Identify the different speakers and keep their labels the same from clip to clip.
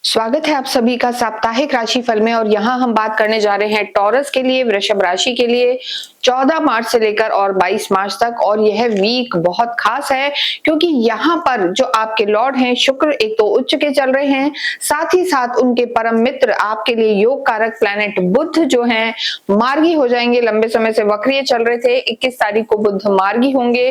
Speaker 1: स्वागत है आप सभी का साप्ताहिक राशिफल में। और यहाँ हम बात करने जा रहे हैं टॉरस के लिए, वृषभ राशि के लिए 14 मार्च से लेकर और 22 मार्च तक। और यह वीक बहुत खास है क्योंकि यहाँ पर जो आपके लॉर्ड हैं शुक्र, एक तो उच्च के चल रहे हैं, साथ ही साथ उनके परम मित्र आपके लिए योग कारक प्लैनेट बुध जो हैं मार्गी हो जाएंगे। लंबे समय से वक्रीय चल रहे थे, 21 तारीख को बुध मार्गी होंगे।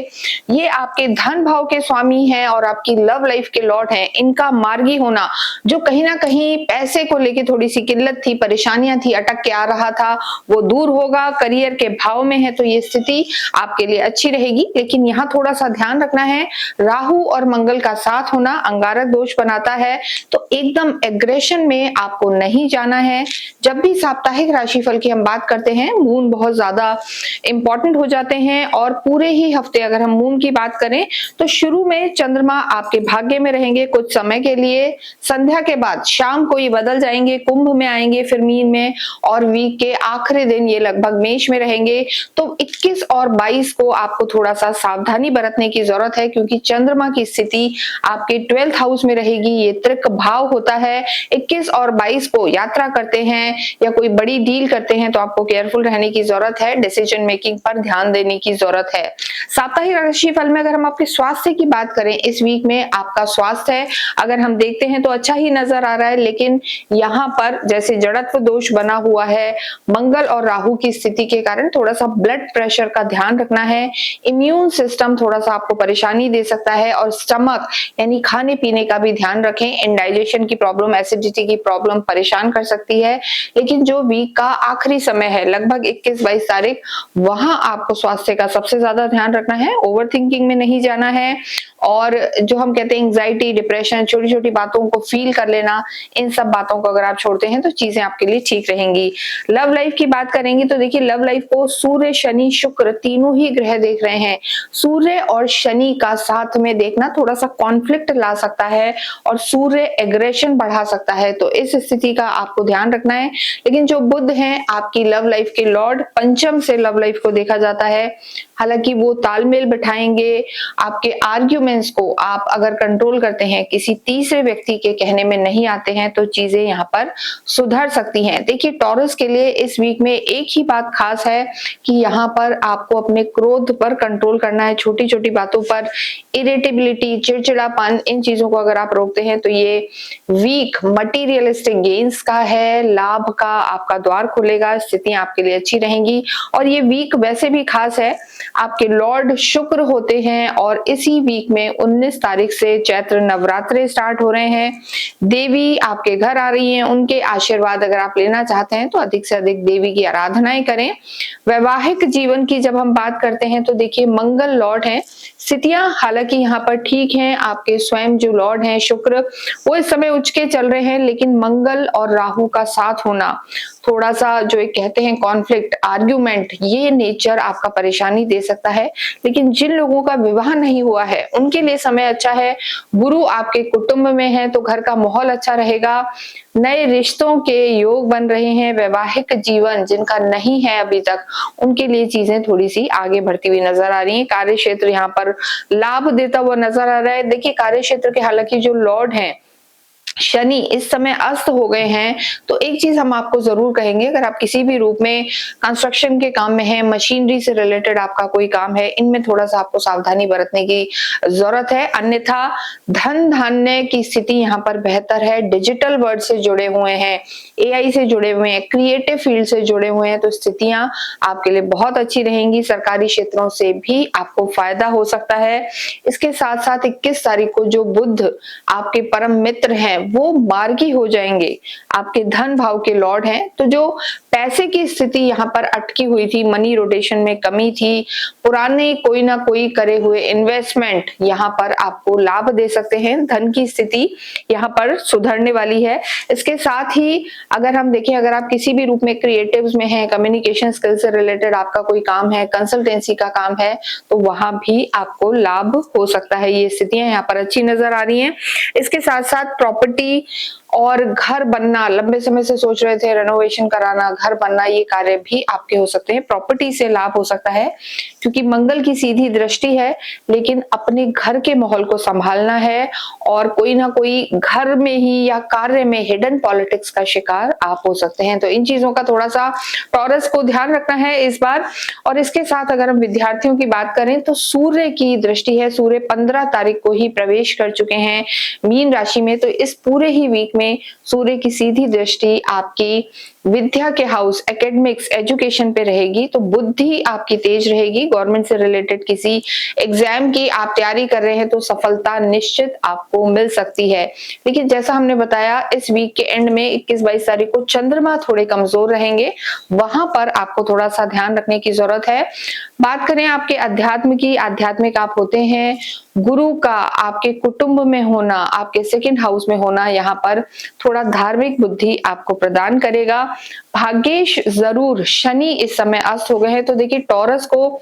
Speaker 1: ये आपके धन भाव के स्वामी हैं और आपकी लव लाइफ के लॉर्ड हैं। इनका मार्गी होना जो कहीं ना कहीं पैसे को लेके थोड़ी सी किल्लत थी, परेशानियां थी, अटक के आ रहा था, वो दूर होगा। करियर के भाव में है तो ये स्थिति आपके लिए अच्छी रहेगी। लेकिन यहाँ थोड़ा सा ध्यान रखना है, राहु और मंगल का साथ होना अंगारक दोष बनाता है, तो एकदम एग्रेशन में आपको नहीं जाना है। जब भी साप्ताहिक राशिफल की हम बात करते हैं, मून बहुत ज्यादा इंपॉर्टेंट हो जाते हैं। और पूरे ही हफ्ते अगर हम मून की बात करें तो शुरू में चंद्रमा आपके भाग्य में रहेंगे कुछ समय के लिए, संध्या के बाद शाम को ये बदल जाएंगे, कुंभ में आएंगे, फिर मीन में, और वीक के आखिरी दिन ये लगभग मेष में रहेंगे। तो 21 और 22 को आपको थोड़ा सा सावधानी बरतने की जरूरत है क्योंकि चंद्रमा की स्थिति आपके 12th हाउस में रहेगी। ये त्रिक भाव होता है। 21 और 22 को यात्रा करते हैं या कोई बड़ी डील करते हैं तो आपको केयरफुल रहने की जरूरत है, डिसीजन मेकिंग पर ध्यान देने की जरूरत है। साप्ताहिक राशिफल में अगर हम आपके स्वास्थ्य की बात करें, इस वीक में आपका स्वास्थ्य अगर हम देखते हैं तो अच्छा ही नजर आ रहा है। लेकिन यहाँ पर जैसे जड़त्व दोष बना हुआ है, मंगल और राहु की स्थिति के कारण थोड़ा सा ब्लड प्रेशर का ध्यान रखना है। इम्यून सिस्टम थोड़ा सा आपको परेशानी दे सकता है और स्टमक यानी खाने पीने का भी ध्यान रखें। इंडाइजेशन की प्रॉब्लम, एसिडिटी की प्रॉब्लम परेशान कर सकती है। लेकिन जो वीक का आखिरी समय है लगभग 21-22 तारीख, वहां आपको स्वास्थ्य का सबसे ज्यादा ध्यान रखना है। ओवर थिंकिंग में नहीं जाना है और जो हम कहते हैं एंजाइटी, डिप्रेशन, छोटी छोटी बातों को फील कर लेना, इन सब बातों को अगर आप छोड़ते हैं तो चीजें आपके लिए ठीक रहेंगी। लव लाइफ की बात करेंगे तो देखिए, लव लाइफ को सूर्य, शनि, शुक्र तीनों ही ग्रह देख रहे हैं। सूर्य और शनि का साथ में देखना थोड़ा सा कॉन्फ्लिक्ट ला सकता है और सूर्य एग्रेशन बढ़ा सकता है, तो इस स्थिति का आपको ध्यान रखना है। लेकिन जो बुध हैं आपकी लव लाइफ के लॉर्ड, पंचम से लव लाइफ को देखा जाता है। हालांकि वो तालमेल बिठाएंगे, आपके आर्ग्यूमेंट्स को आप अगर कंट्रोल करते हैं, किसी तीसरे व्यक्ति के कहने में नहीं आते हैं, तो चीजें यहाँ पर सुधर सकती हैं। देखिए, टॉरस के लिए इस वीक में एक ही बात खास है कि यहाँ पर आपको अपने क्रोध पर कंट्रोल करना है। छोटी छोटी बातों पर इरिटेबिलिटी, चिड़चिड़ापन, इन चीजों को अगर आप रोकते हैं तो ये वीक मटीरियलिस्टिक गेन्स का है, लाभ का आपका द्वार खुलेगा, स्थितियां आपके लिए अच्छी रहेंगी। और ये वीक वैसे भी खास है, आपके लॉर्ड शुक्र होते हैं और इसी वीक में 19 तारीख से चैत्र नवरात्रे स्टार्ट हो रहे हैं। देवी आपके घर आ रही हैं, उनके आशीर्वाद अगर आप लेना चाहते हैं तो अधिक से अधिक देवी की आराधनाएं करें। वैवाहिक जीवन की जब हम बात करते हैं तो देखिए, मंगल लॉर्ड हैं, स्थितियां हालांकि यहाँ पर ठीक हैं। आपके स्वयं जो लॉर्ड हैं शुक्र, वो इस समय उच्च के चल रहे हैं, लेकिन मंगल और राहु का साथ होना थोड़ा सा जो एक कहते हैं कॉन्फ्लिक्ट, आर्ग्यूमेंट, ये नेचर आपका परेशानी दे सकता है। लेकिन जिन लोगों का विवाह नहीं हुआ है उनके लिए समय अच्छा है। गुरु आपके कुटुंब में है तो घर का माहौल अच्छा रहेगा। नए रिश्तों के योग बन रहे हैं। वैवाहिक जीवन जिनका नहीं है अभी तक, उनके लिए चीजें थोड़ी सी आगे बढ़ती हुई नजर आ रही हैं। कार्य क्षेत्र यहाँ पर लाभ देता हुआ नजर आ रहा है। देखिए, कार्य क्षेत्र के हालांकि जो लॉर्ड हैं शनि इस समय अस्त हो गए हैं, तो एक चीज हम आपको जरूर कहेंगे, अगर आप किसी भी रूप में कंस्ट्रक्शन के काम में हैं, मशीनरी से रिलेटेड आपका कोई काम है, इनमें थोड़ा सा आपको सावधानी बरतने की जरूरत है। अन्यथा धन धान्य की स्थिति यहाँ पर बेहतर है। डिजिटल वर्ल्ड से जुड़े हुए हैं, एआई से जुड़े हुए हैं, क्रिएटिव फील्ड से जुड़े हुए हैं, तो स्थितियां आपके लिए बहुत अच्छी रहेंगी। सरकारी क्षेत्रों से भी आपको फायदा हो सकता है। इसके साथ साथ 21 तारीख को जो बुध आपके परम मित्र हैं वो मार्गी हो जाएंगे, आपके धन भाव के लॉर्ड हैं। तो जो पैसे की स्थिति यहाँ पर अटकी हुई थी, मनी रोटेशन में कमी थी, पुराने कोई ना कोई करे हुए इन्वेस्टमेंट यहाँ पर आपको लाभ दे सकते हैं। धन की स्थिति यहाँ पर सुधरने वाली है। इसके साथ ही अगर हम देखें, अगर आप किसी भी रूप में क्रिएटिव्स में हैं, कम्युनिकेशन स्किल से रिलेटेड आपका कोई काम है, कंसल्टेंसी का काम है, तो वहां भी आपको लाभ हो सकता है। ये स्थितियां यहाँ पर अच्छी नजर आ रही हैं। इसके साथ साथ प्रॉपर्टी और घर बनना, लंबे समय से सोच रहे थे रेनोवेशन कराना, घर बनना, ये कार्य भी आपके हो सकते हैं। प्रॉपर्टी से लाभ हो सकता है क्योंकि मंगल की सीधी दृष्टि है, लेकिन अपने घर के माहौल को संभालना है और कोई ना कोई घर में ही या कार्य में हिडन पॉलिटिक्स का शिकार आप हो सकते हैं। तो इन चीजों का थोड़ा सा टॉरस को ध्यान रखना है इस बार। और इसके साथ अगर हम विद्यार्थियों की बात करें तो सूर्य की दृष्टि है, सूर्य 15 तारीख को ही प्रवेश कर चुके हैं मीन राशि में। तो इस पूरे ही वीक में सूर्य की सीधी दृष्टि आपकी विद्या के हाउस, एकेडमिक्स, एजुकेशन पे रहेगी। तो बुद्धि आपकी तेज रहेगी। गवर्नमेंट से रिलेटेड किसी एग्जाम की आप तैयारी कर रहे हैं तो सफलता निश्चित आपको मिल सकती है। लेकिन जैसा हमने बताया, इस वीक के एंड में 21-22 तारीख को चंद्रमा थोड़े कमजोर रहेंगे, वहां पर आपको थोड़ा सा ध्यान रखने की जरूरत है। बात करें आपके अध्यात्म की, आध्यात्मिक आप होते हैं, गुरु का आपके कुटुंब में होना, आपके सेकंड हाउस में होना, यहाँ पर थोड़ा धार्मिक बुद्धि आपको प्रदान करेगा। भाग्येश जरूर शनि इस समय अस्त हो गए हैं, तो देखिए टॉरस को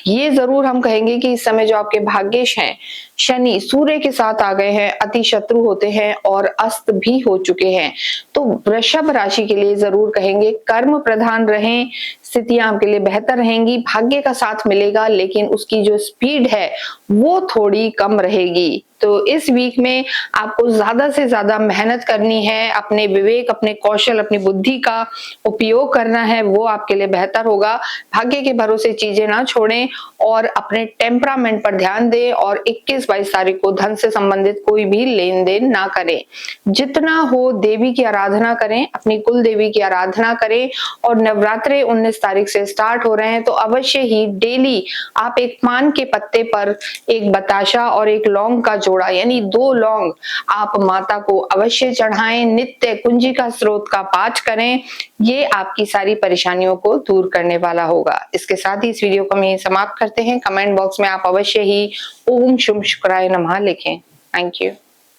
Speaker 1: ये जरूर हम कहेंगे कि इस समय जो आपके भाग्येश हैं शनि सूर्य के साथ आ गए हैं, अति शत्रु होते हैं और अस्त भी हो चुके हैं। तो वृषभ राशि के लिए जरूर कहेंगे कर्म प्रधान रहें, स्थितियां आपके लिए बेहतर रहेंगी, भाग्य का साथ मिलेगा, लेकिन उसकी जो स्पीड है वो थोड़ी कम रहेगी। तो इस वीक में आपको ज्यादा से ज्यादा मेहनत करनी है, अपने विवेक, अपने कौशल, अपनी बुद्धि का उपयोग करना है, वो आपके लिए बेहतर होगा। भाग्य के भरोसे चीजें ना छोड़ें और अपने टेम्परामेंट पर ध्यान दें और 21-22 तारीख को धन से संबंधित कोई भी लेन देन ना करें। जितना हो देवी की आराधना करें, अपनी कुल देवी की आराधना करें। और नवरात्रे 19 तारीख से स्टार्ट हो रहे हैं, तो अवश्य ही डेली आप एक पान के पत्ते पर एक बताशा और एक लौंग का जोड़ा, यानी 2 लौंग आप माता को अवश्य चढ़ाएं। नित्य कुंजिका स्रोत का पाठ करें, ये आपकी सारी परेशानियों को दूर करने वाला होगा। इसके साथ ही इस वीडियो को हम यहीं समाप्त करते हैं। कमेंट बॉक्स में आप अवश्य ही ओम शुभ शुक्राय नमः लिखें। Thank you.